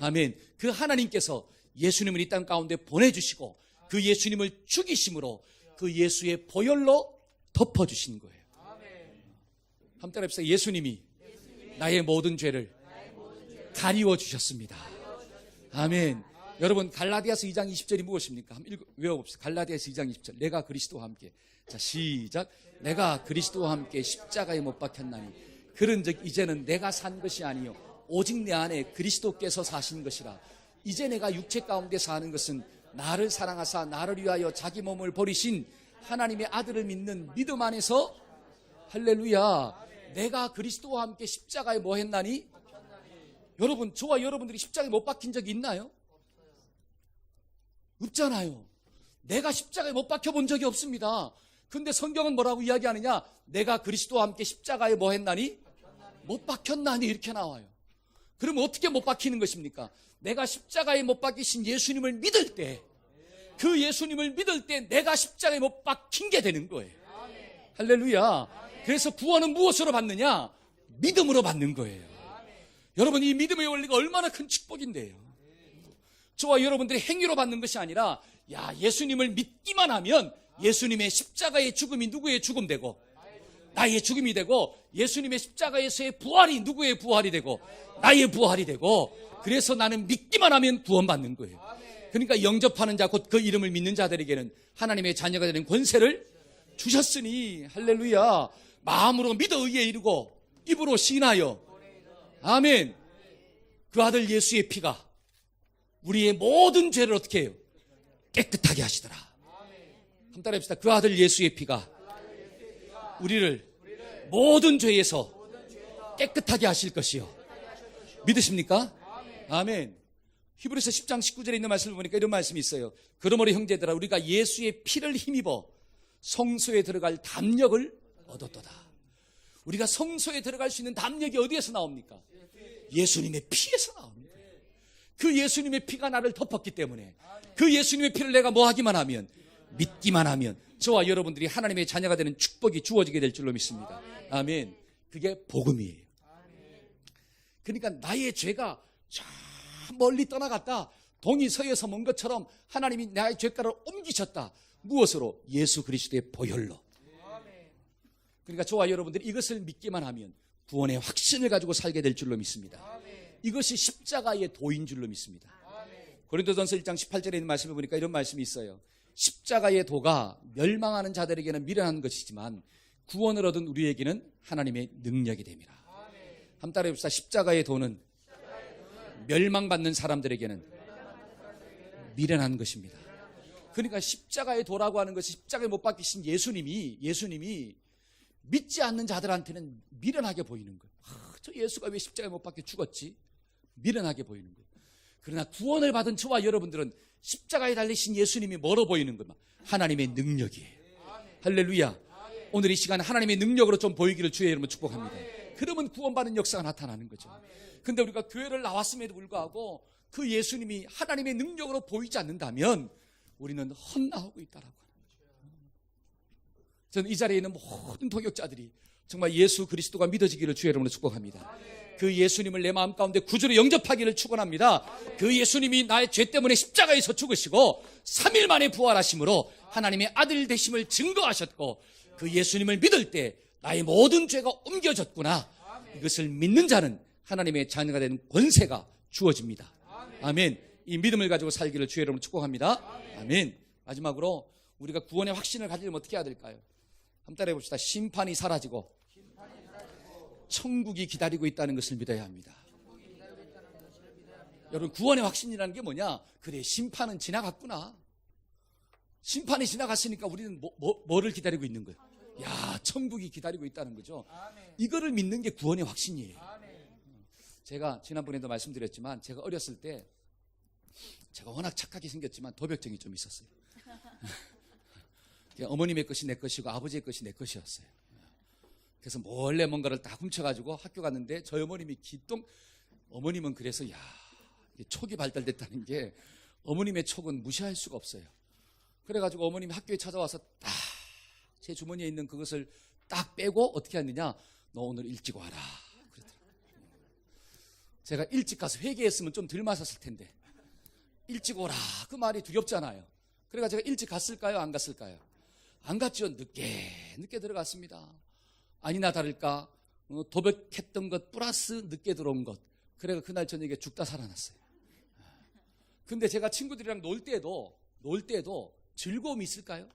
아멘. 그 하나님께서 예수님을 이 땅 가운데 보내주시고 그 예수님을 죽이심으로 그 예수의 보혈로 덮어주신 거예요. 한번 따라해보세요. 예수님이 나의 모든 죄를 가리워 주셨습니다. 아멘. 여러분, 갈라디아서 2장 20절이 무엇입니까? 한번 외워봅시다. 갈라디아서 2장 20절. 내가 그리스도와 함께. 자, 시작. 내가 그리스도와 함께 십자가에 못 박혔나니 그런즉 이제는 내가 산 것이 아니요 오직 내 안에 그리스도께서 사신 것이라. 이제 내가 육체 가운데 사는 것은 나를 사랑하사 나를 위하여 자기 몸을 버리신 하나님의 아들을 믿는 믿음 안에서. 할렐루야. 내가 그리스도와 함께 십자가에 뭐 했나니? 여러분, 저와 여러분들이 십자가에 못 박힌 적이 있나요? 없잖아요. 내가 십자가에 못 박혀 본 적이 없습니다. 근데 성경은 뭐라고 이야기하느냐? 내가 그리스도와 함께 십자가에 뭐 했나니? 못 박혔나니 이렇게 나와요. 그럼 어떻게 못 박히는 것입니까? 내가 십자가에 못 박히신 예수님을 믿을 때, 그 예수님을 믿을 때 내가 십자가에 못 박힌 게 되는 거예요. 할렐루야. 그래서 구원은 무엇으로 받느냐? 믿음으로 받는 거예요. 여러분, 이 믿음의 원리가 얼마나 큰 축복인데요. 저와 여러분들이 행위로 받는 것이 아니라, 예수님을 믿기만 하면 예수님의 십자가의 죽음이 누구의 죽음 되고 나의 죽음이 되고, 예수님의 십자가에서의 부활이 누구의 부활이 되고 나의 부활이 되고, 그래서 나는 믿기만 하면 구원받는 거예요. 그러니까 영접하는 자, 곧 그 이름을 믿는 자들에게는 하나님의 자녀가 되는 권세를 주셨으니. 할렐루야. 마음으로 믿어 의에 이르고 입으로 시인하여. 아멘. 그 아들 예수의 피가 우리의 모든 죄를 어떻게 해요? 깨끗하게 하시더라. 한 따라 합시다. 그 아들 예수의 피가 우리를 모든 죄에서 깨끗하게 하실 것이요. 믿으십니까? 아멘. 히브리서 10장 19절에 있는 말씀을 보니까 이런 말씀이 있어요. 그러므로 형제들아 우리가 예수의 피를 힘입어 성소에 들어갈 담력을 얻었도다. 우리가 성소에 들어갈 수 있는 담력이 어디에서 나옵니까? 예수님의 피에서 나옵니다. 그 예수님의 피가 나를 덮었기 때문에 그 예수님의 피를 내가 뭐 하기만 하면, 믿기만 하면 저와 여러분들이 하나님의 자녀가 되는 축복이 주어지게 될 줄로 믿습니다. 아멘. 그게 복음이에요. 그러니까 나의 죄가 저 멀리 떠나갔다, 동이 서에서 먼 것처럼 하나님이 나의 죄가를 옮기셨다. 무엇으로? 예수 그리스도의 보혈로. 그러니까 저와 여러분들이 이것을 믿기만 하면 구원의 확신을 가지고 살게 될 줄로 믿습니다. 이것이 십자가의 도인 줄로 믿습니다. 고린도전서 1장 18절에 있는 말씀을 보니까 이런 말씀이 있어요. 십자가의 도가 멸망하는 자들에게는 미련한 것이지만 구원을 얻은 우리에게는 하나님의 능력이 됩니다. 한번 따라해 봅시다. 십자가의 도는 멸망받는 사람들에게는 미련한 것입니다. 그러니까 십자가의 도라고 하는 것이 십자가에 못 박히신 예수님이 믿지 않는 자들한테는 미련하게 보이는 거예요. 저 예수가 왜 십자가에 못 박혀 죽었지? 미련하게 보이는 거예요. 그러나 구원을 받은 저와 여러분들은 십자가에 달리신 예수님이 멀어 보이는 거예요. 하나님의 능력이에요. 할렐루야. 오늘 이 시간 하나님의 능력으로 좀 보이기를 주의 이름으로 축복합니다. 그러면 구원받는 역사가 나타나는 거죠. 근데 우리가 교회를 나왔음에도 불구하고 그 예수님이 하나님의 능력으로 보이지 않는다면 우리는 헛나오고 있다라고 하는 거죠. 저는 이 자리에 있는 모든 동역자들이 정말 예수 그리스도가 믿어지기를 주의 이름으로 축복합니다. 그 예수님을 내 마음 가운데 구주로 영접하기를 축원합니다. 그 예수님이 나의 죄 때문에 십자가에서 죽으시고 3일 만에 부활하심으로 하나님의 아들 되심을 증거하셨고 그 예수님을 믿을 때 나의 모든 죄가 옮겨졌구나. 이것을 믿는 자는 하나님의 자녀가 되는 권세가 주어집니다. 아멘. 이 믿음을 가지고 살기를 주의 이름으로 축복합니다. 아멘. 마지막으로 우리가 구원의 확신을 가지려면 어떻게 해야 될까요? 한번 따라해 봅시다. 심판이 사라지고 천국이 기다리고 있다는 것을 믿어야 합니다. 여러분, 구원의 확신이라는 게 뭐냐? 그래, 심판은 지나갔구나. 심판이 지나갔으니까 우리는 뭐를 기다리고 있는 거예요? 야, 천국이 기다리고 있다는 거죠. 이거를 믿는 게 구원의 확신이에요. 제가 지난번에도 말씀드렸지만 제가 어렸을 때 제가 워낙 착하게 생겼지만 도벽증이 좀 있었어요. 어머님의 것이 내 것이고 아버지의 것이 내 것이었어요. 그래서 몰래 뭔가를 다 훔쳐가지고 학교 갔는데 저희 어머님이 어머님은 그래서 촉이 발달됐다는 게 어머님의 촉은 무시할 수가 없어요. 그래가지고 어머님이 학교에 찾아와서 딱 제 주머니에 있는 그것을 딱 빼고 어떻게 했느냐? 너 오늘 일찍 와라. 그러더라고요. 제가 일찍 가서 회개했으면 좀 덜 맞았을 텐데 일찍 오라 그 말이 두렵잖아요. 그래가 제가 일찍 갔을까요? 안 갔을까요? 안 갔죠. 늦게 들어갔습니다. 아니나 다를까 도벽했던 것 플러스 늦게 들어온 것. 그래가 그날 저녁에 죽다 살아났어요. 근데 제가 친구들이랑 놀 때도 즐거움이 있을까요?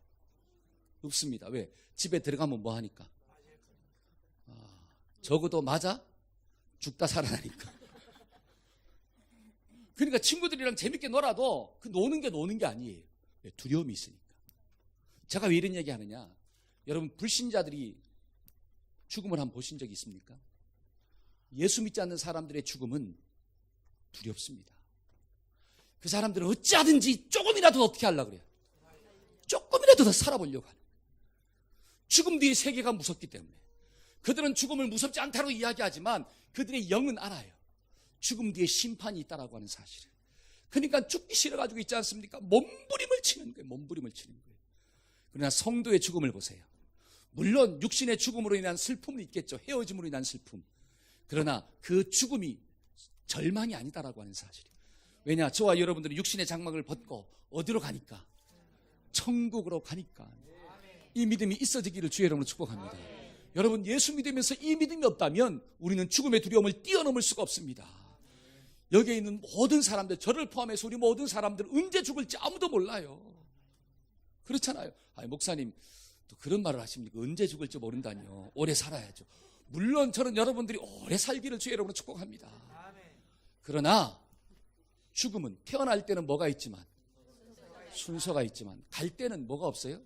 없습니다. 왜? 집에 들어가면 뭐 하니까? 적어도 맞아? 죽다 살아나니까. 그러니까 친구들이랑 재밌게 놀아도 그 노는 게 아니에요. 왜? 두려움이 있으니까. 제가 왜 이런 얘기 하느냐? 여러분, 불신자들이 죽음을 한번 보신 적이 있습니까? 예수 믿지 않는 사람들의 죽음은 두렵습니다. 그 사람들은 어찌하든지 조금이라도 어떻게 하려고 그래요? 조금이라도 더 살아보려고 하는. 죽음 뒤의 세계가 무섭기 때문에. 그들은 죽음을 무섭지 않다고 이야기하지만 그들의 영은 알아요. 죽음 뒤에 심판이 있다라고 하는 사실을. 그러니까 죽기 싫어가지고 있지 않습니까? 몸부림을 치는 거예요. 그러나 성도의 죽음을 보세요. 물론 육신의 죽음으로 인한 슬픔은 있겠죠. 헤어짐으로 인한 슬픔. 그러나 그 죽음이 절망이 아니다라고 하는 사실이에요. 왜냐? 저와 여러분들은 육신의 장막을 벗고 어디로 가니까? 천국으로 가니까. 이 믿음이 있어지기를 주의 이름으로 축복합니다. 여러분, 예수 믿으면서 이 믿음이 없다면 우리는 죽음의 두려움을 뛰어넘을 수가 없습니다. 여기에 있는 모든 사람들, 저를 포함해서 우리 모든 사람들 언제 죽을지 아무도 몰라요. 그렇잖아요. 목사님 또 그런 말을 하십니까? 언제 죽을지 모른다니요. 오래 살아야죠. 물론 저는 여러분들이 오래 살기를 주의 이름으로 축복합니다. 그러나 죽음은 태어날 때는 뭐가 있지만 순서가 있지만 갈 때는 뭐가 없어요?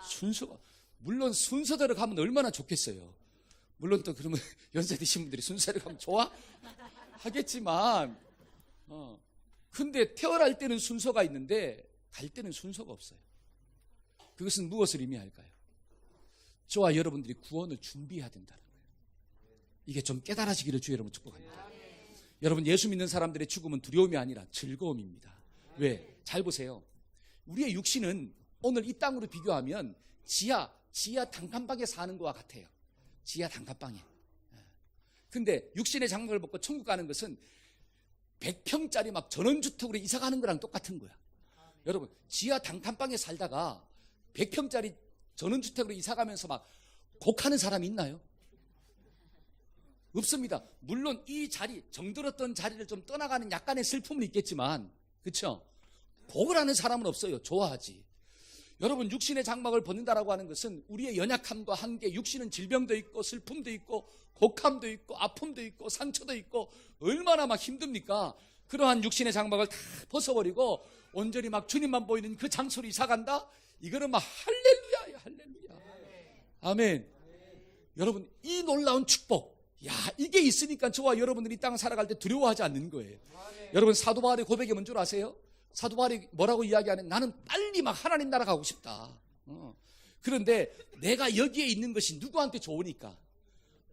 순서가, 물론 순서대로 가면 얼마나 좋겠어요. 물론 또 그러면 연세 드신 분들이 순서대로 가면 좋아? 하겠지만, 근데 태어날 때는 순서가 있는데 갈 때는 순서가 없어요. 그것은 무엇을 의미할까요? 저와 여러분들이 구원을 준비해야 된다는 거예요. 이게 좀 깨달아지기를 주의 이름으로 축복합니다. 여러분, 예수 믿는 사람들의 죽음은 두려움이 아니라 즐거움입니다. 왜? 잘 보세요. 우리의 육신은 오늘 이 땅으로 비교하면 지하 단칸방에 사는 것과 같아요. 지하 단칸방에. 근데 육신의 장막을 벗고 천국 가는 것은 100평짜리 막 전원주택으로 이사 가는 거랑 똑같은 거야. 여러분, 지하 단칸방에 살다가 100평짜리 전원주택으로 이사 가면서 막 곡하는 사람이 있나요? 없습니다. 물론 이 자리, 정들었던 자리를 좀 떠나가는 약간의 슬픔은 있겠지만, 그렇죠? 곡을 하는 사람은 없어요. 좋아하지. 여러분, 육신의 장막을 벗는다라고 하는 것은 우리의 연약함과 한계, 육신은 질병도 있고 슬픔도 있고 곡함도 있고 아픔도 있고 상처도 있고 얼마나 막 힘듭니까? 그러한 육신의 장막을 다 벗어버리고 온전히 막 주님만 보이는 그 장소로 이사간다? 이거는 막 할렐루야야, 할렐루야. 아멘. 여러분, 이 놀라운 축복, 이게 있으니까 저와 여러분들이 이 땅을 살아갈 때 두려워하지 않는 거예요. 여러분, 사도 바울의 고백이 뭔 줄 아세요? 사도 바울이 뭐라고 이야기하는, 나는 빨리 막 하나님 나라 가고 싶다. 그런데 내가 여기에 있는 것이 누구한테 좋으니까,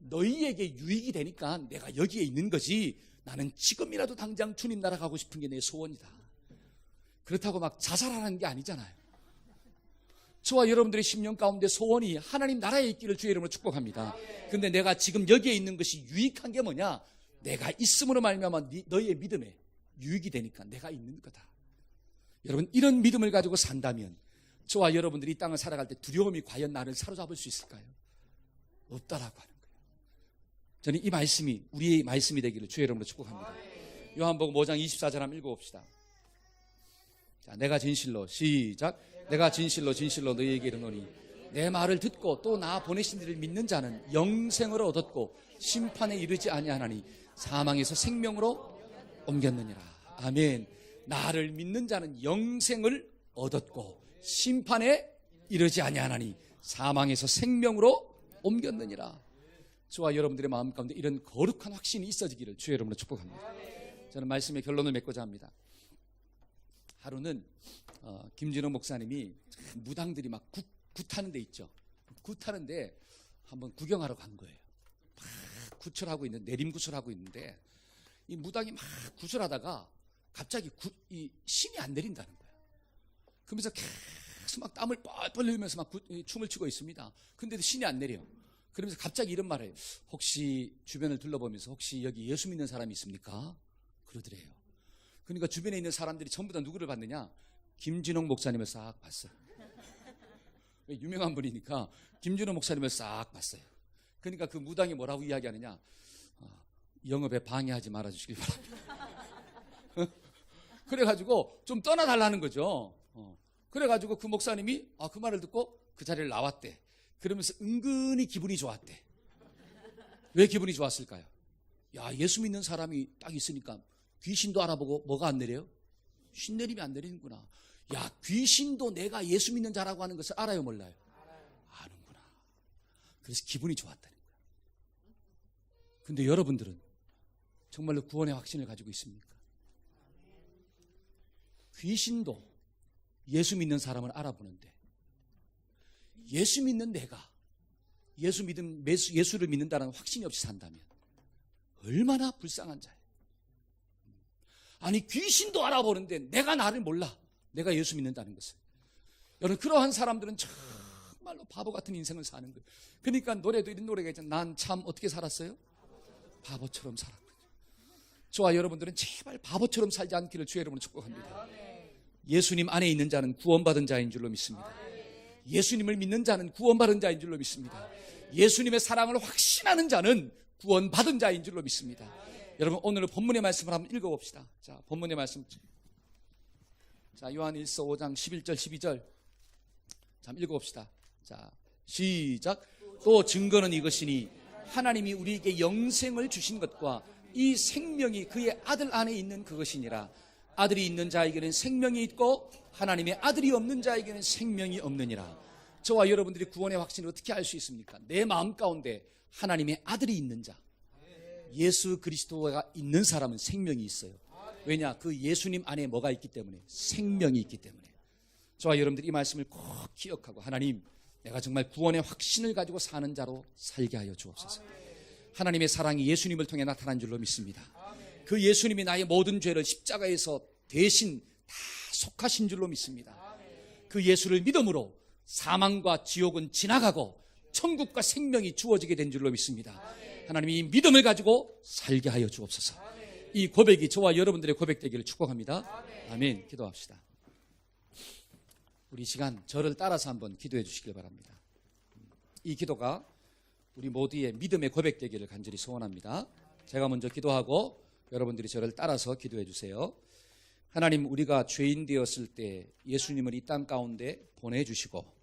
너희에게 유익이 되니까 내가 여기에 있는 거지, 나는 지금이라도 당장 주님 나라 가고 싶은 게 내 소원이다. 그렇다고 막 자살하는 게 아니잖아요. 저와 여러분들의 심령 가운데 소원이 하나님 나라에 있기를 주의 이름으로 축복합니다. 근데 내가 지금 여기에 있는 것이 유익한 게 뭐냐? 내가 있음으로 말미암아 너희의 믿음에 유익이 되니까 내가 있는 거다. 여러분, 이런 믿음을 가지고 산다면 저와 여러분들이 이 땅을 살아갈 때 두려움이 과연 나를 사로잡을 수 있을까요? 없다라고 하는 거예요. 저는 이 말씀이 우리의 말씀이 되기를 주의 이름으로 축복합니다. 요한복음 5장 24절 한번 읽어봅시다. 자, 내가 진실로, 시작. 내가 진실로 너희에게 이르노니 내 말을 듣고 또 나 보내신 이를 믿는 자는 영생을 얻었고 심판에 이르지 아니하나니 사망에서 생명으로 옮겼느니라. 아멘. 나를 믿는 자는 영생을 얻었고 심판에 이르지 아니하나니 사망에서 생명으로 옮겼느니라. 저와 여러분들의 마음 가운데 이런 거룩한 확신이 있어지기를 주의 이름으로 축복합니다. 저는 말씀의 결론을 맺고자 합니다. 하루는 김진호 목사님이 무당들이 막 굿하는 데 있죠. 굿하는데 한번 구경하러 간 거예요. 막 구출하고 있는, 내림구출하고 있는데 이 무당이 막 구출하다가 갑자기 이 신이 안 내린다는 거예요. 그러면서 계속 막 땀을 뻘뻘 흘리면서 막 춤을 추고 있습니다. 근데도 신이 안 내려. 그러면서 갑자기 이런 말을 해요. 혹시 주변을 둘러보면서 혹시 여기 예수 믿는 사람이 있습니까? 그러더래요. 그러니까 주변에 있는 사람들이 전부 다 누구를 봤느냐? 김진홍 목사님을 싹 봤어요. 유명한 분이니까 김진홍 목사님을 싹 봤어요. 그러니까 그 무당이 뭐라고 이야기하느냐? 영업에 방해하지 말아주시길 바랍니다. 그래가지고 좀 떠나달라는 거죠. 그래가지고 그 목사님이 그 말을 듣고 그 자리를 나왔대. 그러면서 은근히 기분이 좋았대. 왜 기분이 좋았을까요? 예수 믿는 사람이 딱 있으니까 귀신도 알아보고 뭐가 안 내려요? 신내림이 안 내리는구나. 귀신도 내가 예수 믿는 자라고 하는 것을 알아요, 몰라요? 아는구나. 그래서 기분이 좋았다는 거야. 근데 여러분들은 정말로 구원의 확신을 가지고 있습니까? 귀신도 예수 믿는 사람을 알아보는데 예수 믿는 내가 예수를 믿는다는 확신이 없이 산다면 얼마나 불쌍한 자예요. 아니, 귀신도 알아보는데 내가 나를 몰라. 내가 예수 믿는다는 것을. 여러분, 그러한 사람들은 정말로 바보 같은 인생을 사는 거예요. 그러니까 노래도 이런 노래가 있잖아요. 난 참 어떻게 살았어요? 바보처럼 살았거든요. 저와 여러분들은 제발 바보처럼 살지 않기를 주의 이름으로 축복합니다. 예수님 안에 있는 자는 구원받은 자인 줄로 믿습니다. 예수님을 믿는 자는 구원받은 자인 줄로 믿습니다. 예수님의 사랑을 확신하는 자는 구원받은 자인 줄로 믿습니다. 여러분, 오늘 본문의 말씀을 한번 읽어봅시다. 자, 본문의 말씀. 자, 요한일서 5장 11절 12절. 자, 읽어봅시다. 자, 시작. 또 증거는 이것이니 하나님이 우리에게 영생을 주신 것과 이 생명이 그의 아들 안에 있는 그것이니라. 아들이 있는 자에게는 생명이 있고 하나님의 아들이 없는 자에게는 생명이 없느니라. 저와 여러분들이 구원의 확신을 어떻게 알 수 있습니까? 내 마음 가운데 하나님의 아들이 있는 자, 예수 그리스도가 있는 사람은 생명이 있어요. 왜냐? 그 예수님 안에 뭐가 있기 때문에? 생명이 있기 때문에. 저와 여러분들이 이 말씀을 꼭 기억하고, 하나님, 내가 정말 구원의 확신을 가지고 사는 자로 살게 하여 주옵소서. 하나님의 사랑이 예수님을 통해 나타난 줄로 믿습니다. 그 예수님이 나의 모든 죄를 십자가에서 대신 다 속하신 줄로 믿습니다. 그 예수를 믿음으로 사망과 지옥은 지나가고 천국과 생명이 주어지게 된 줄로 믿습니다. 하나님이 이 믿음을 가지고 살게 하여 주옵소서. 이 고백이 저와 여러분들의 고백되기를 축복합니다. 아멘. 기도합시다. 우리 시간 저를 따라서 한번 기도해 주시길 바랍니다. 이 기도가 우리 모두의 믿음의 고백되기를 간절히 소원합니다. 제가 먼저 기도하고 여러분들이 저를 따라서 기도해 주세요. 하나님, 우리가 죄인 되었을 때 예수님을 이 땅 가운데 보내주시고,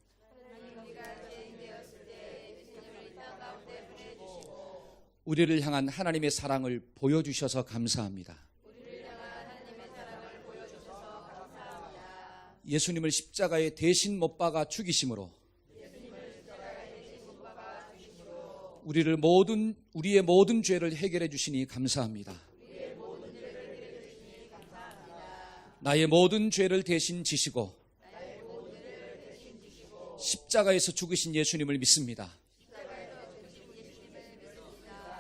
우리를 향한 하나님의 사랑을 보여주셔서 감사합니다. 예수님을 십자가에 대신 못 박아 죽이심으로 우리의 모든 죄를 해결해 주시니 감사합니다. 나의 모든 죄를 대신 지시고 십자가에서 죽으신 예수님을 믿습니다.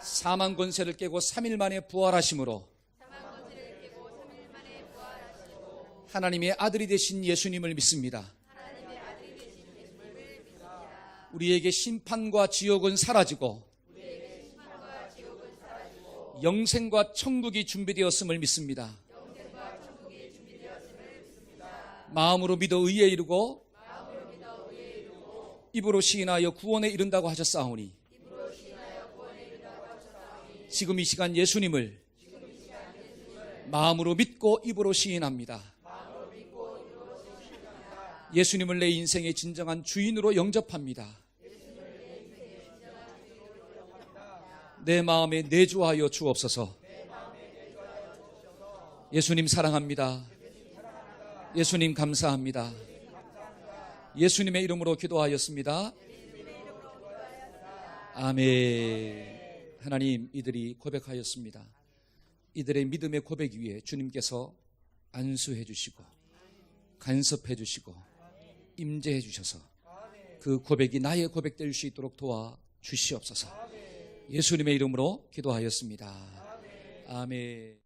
사망 권세를 깨고 3일 만에 부활하심으로 하나님의 아들이 되신 예수님을 믿습니다. 우리에게 심판과 지옥은 사라지고 영생과 천국이 준비되었음을 믿습니다. 마음으로 믿어 의에 이르고 입으로 시인하여 구원에 이른다고 하셨사오니, 지금 이 시간 예수님을 마음으로 믿고 입으로 시인합니다. 예수님을 내 인생의 진정한 주인으로 영접합니다. 내 마음에 내주하여 주옵소서. 예수님 사랑합니다. 예수님 감사합니다. 예수님의 이름으로 기도하였습니다. 아멘. 하나님, 이들이 고백하였습니다. 이들의 믿음의 고백 위에 주님께서 안수해 주시고 간섭해 주시고 임재해 주셔서 그 고백이 나의 고백 될 수 있도록 도와 주시옵소서. 예수님의 이름으로 기도하였습니다. 아멘.